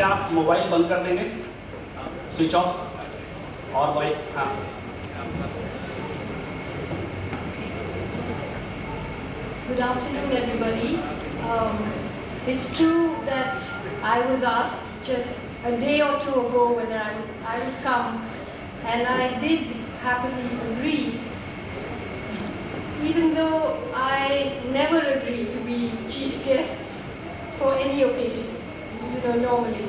क्या आप मोबाइल बंद कर देंगे, स्विच ऑफ, और वही हाँ। Good afternoon, everybody. It's true that I was asked just a day or two ago whether I would come, and I did happily agree, even though I never agree to be chief guests for any occasion, normally.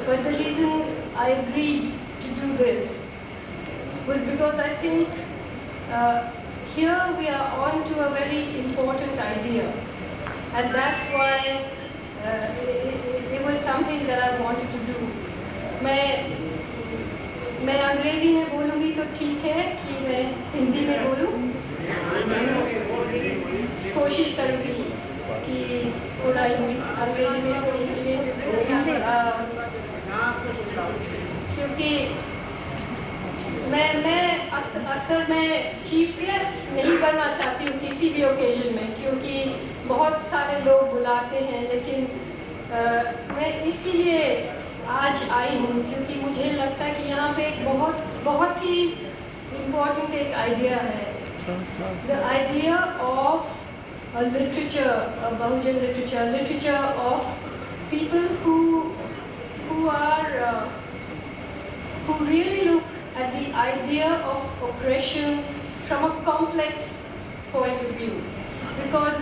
But the reason I agreed to do this was because I think here we are on to a very important idea, and that's why it was something that I wanted to do. मैं अंग्रेजी में बोलूँगी तो ठीक है कि मैं हिंदी में बोलूँ? कोशिश करूँगी कि थोड़ा अंग्रेजी में थोड़ी हिंदी में, क्योंकि अक्सर मैं चीफ गेस्ट नहीं बनना चाहती हूँ किसी भी ओकेजन में, क्योंकि बहुत सारे लोग बुलाते हैं, लेकिन मैं इसीलिए आज आई हूँ क्योंकि मुझे लगता है कि यहाँ पे एक बहुत ही इम्पोर्टेंट एक आइडिया है, the idea of a literature, a Bahujan literature, literature of people who really look at the idea of oppression from a complex point of view. Because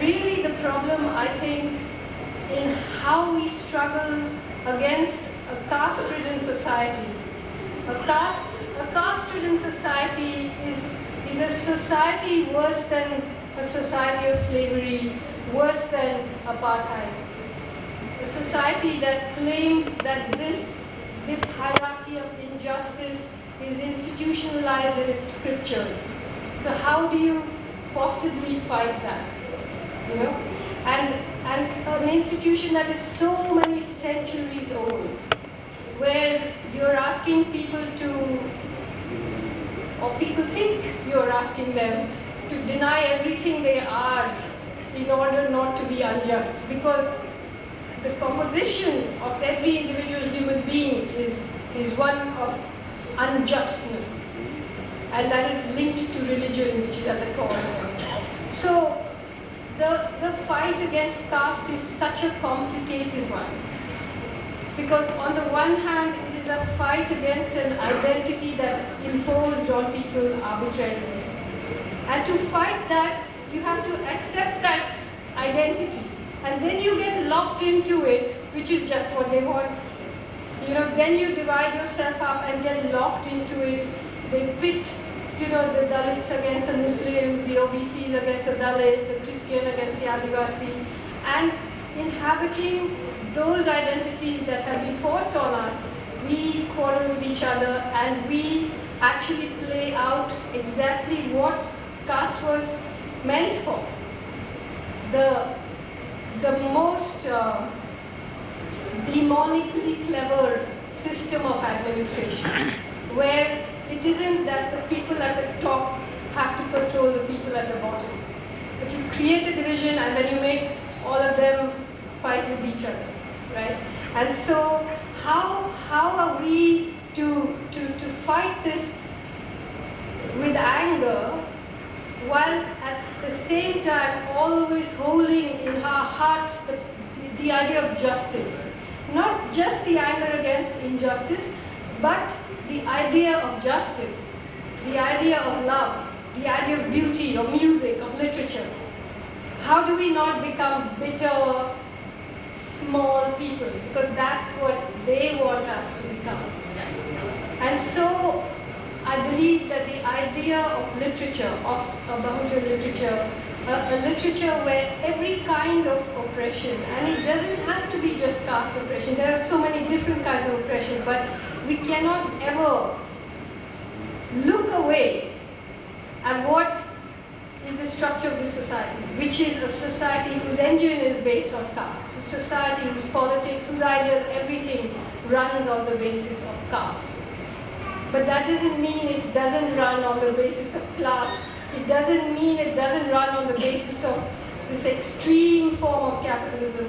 really the problem, I think, in how we struggle against a caste-ridden society. A caste-ridden society is a society worse than a society of slavery, worse than apartheid. A society that claims that this hierarchy of injustice is institutionalized in its scriptures. So how do you possibly fight that? And an institution that is so many centuries old, where you're asking people to, or people think you're asking them to deny everything they are in order not to be unjust, because the composition of every individual human being is one of unjustness, and that is linked to religion, which is at the core. So the fight against caste is such a complicated one, because on the one hand it is a fight against an identity that's imposed on people arbitrarily, and to fight that you have to accept that identity. And then you get locked into it, which is just what they want. Then you divide yourself up and get locked into it. They pit, the Dalits against the Muslims, the OBCs against the Dalits, the Christian against the Adivasi. And inhabiting those identities that have been forced on us, we quarrel with each other, and we actually play out exactly what caste was meant for. The most demonically clever system of administration, where it isn't that the people at the top have to control the people at the bottom, but you create a division and then you make all of them fight with each other, right? And so how are we to fight this with anger, while at the same time always holding in our hearts the idea of justice? Not just the anger against injustice, but the idea of justice, the idea of love, the idea of beauty, of music, of literature. How do we not become bitter, small people? Because that's what they want us to become. And so I believe that the idea of literature, of a Bahujan literature, a literature where every kind of oppression, and it doesn't have to be just caste oppression, there are so many different kinds of oppression, but we cannot ever look away at what is the structure of this society, which is a society whose engine is based on caste, a society whose politics, whose ideas, everything runs on the basis of caste. But that doesn't mean it doesn't run on the basis of class. It doesn't mean it doesn't run on the basis of this extreme form of capitalism,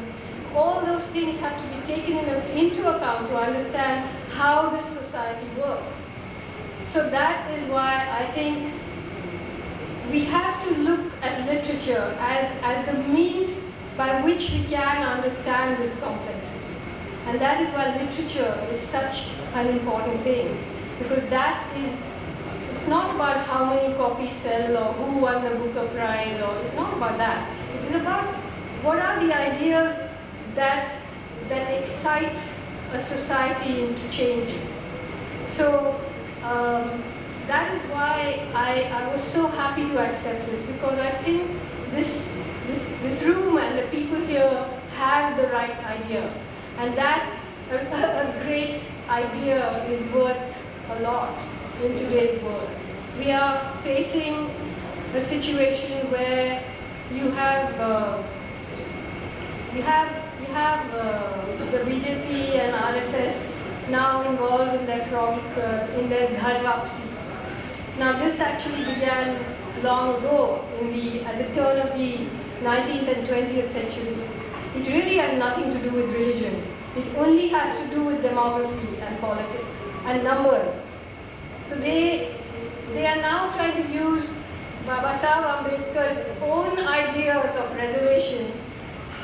all those things have to be taken into account to understand how this society works. So that is why I think we have to look at literature as the means by which we can understand this complexity. And that is why literature is such an important thing, because that is, it's not about how many copies sell or who won the Booker Prize, or it's not about that. It is about what are the ideas that excite a society into changing. So that is why I was so happy to accept this, because I think this room and the people here have the right idea. And that a great idea is worth a lot in today's world. We are facing a situation where you have the BJP and RSS now involved in their Ghar Wapsi. Now this actually began long ago at the turn of the 19th and 20th century. It really has nothing to do with religion. It only has to do with demography and politics and numbers. So they are now trying to use Babasaheb Ambedkar's own ideas of reservation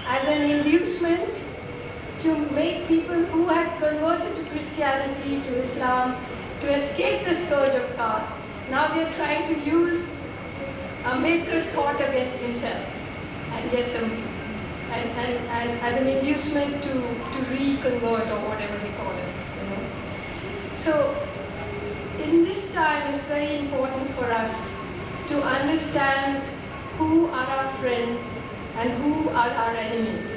as an inducement to make people who had converted to Christianity, to Islam, to escape the scourge of caste. Now they are trying to use Ambedkar's thought against himself and get them, and as an inducement to reconvert, or whatever they call it. You know? So in this time, it's very important for us to understand who are our friends and who are our enemies,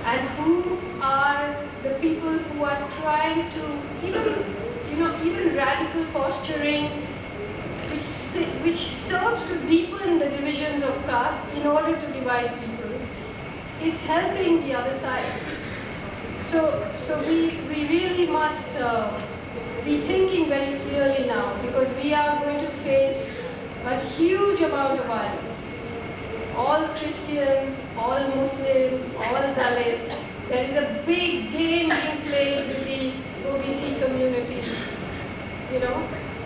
and who are the people who are trying to, even radical posturing, which serves to deepen the divisions of caste in order to divide people, is helping the other side. So we really must be thinking very clearly now, because we are going to face a huge amount of violence. All Christians, all Muslims, all Dalits. There is a big game being played with the OBC community,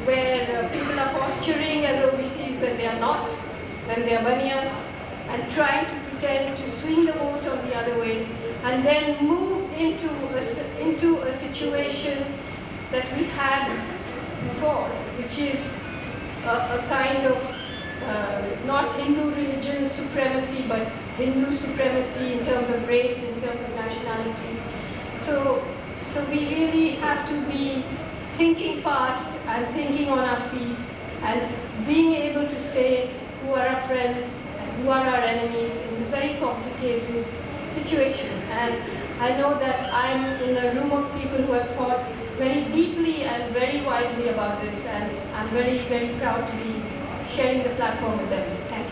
where people are posturing as OBCs when they are not, when they are Baniyas, and trying to pretend to swing the vote on the other way, and then move into a situation that we had before, which is a kind of not Hindu religion supremacy, but Hindu supremacy in terms of race, in terms of nationality. So we really have to be thinking fast and thinking on our feet, and being able to say who are our friends and who are our enemies in this very complicated situation. And I know that I'm in a room of people who have thought very deeply and very wisely about this, and I'm very, very proud to be sharing the platform with them. Thank you.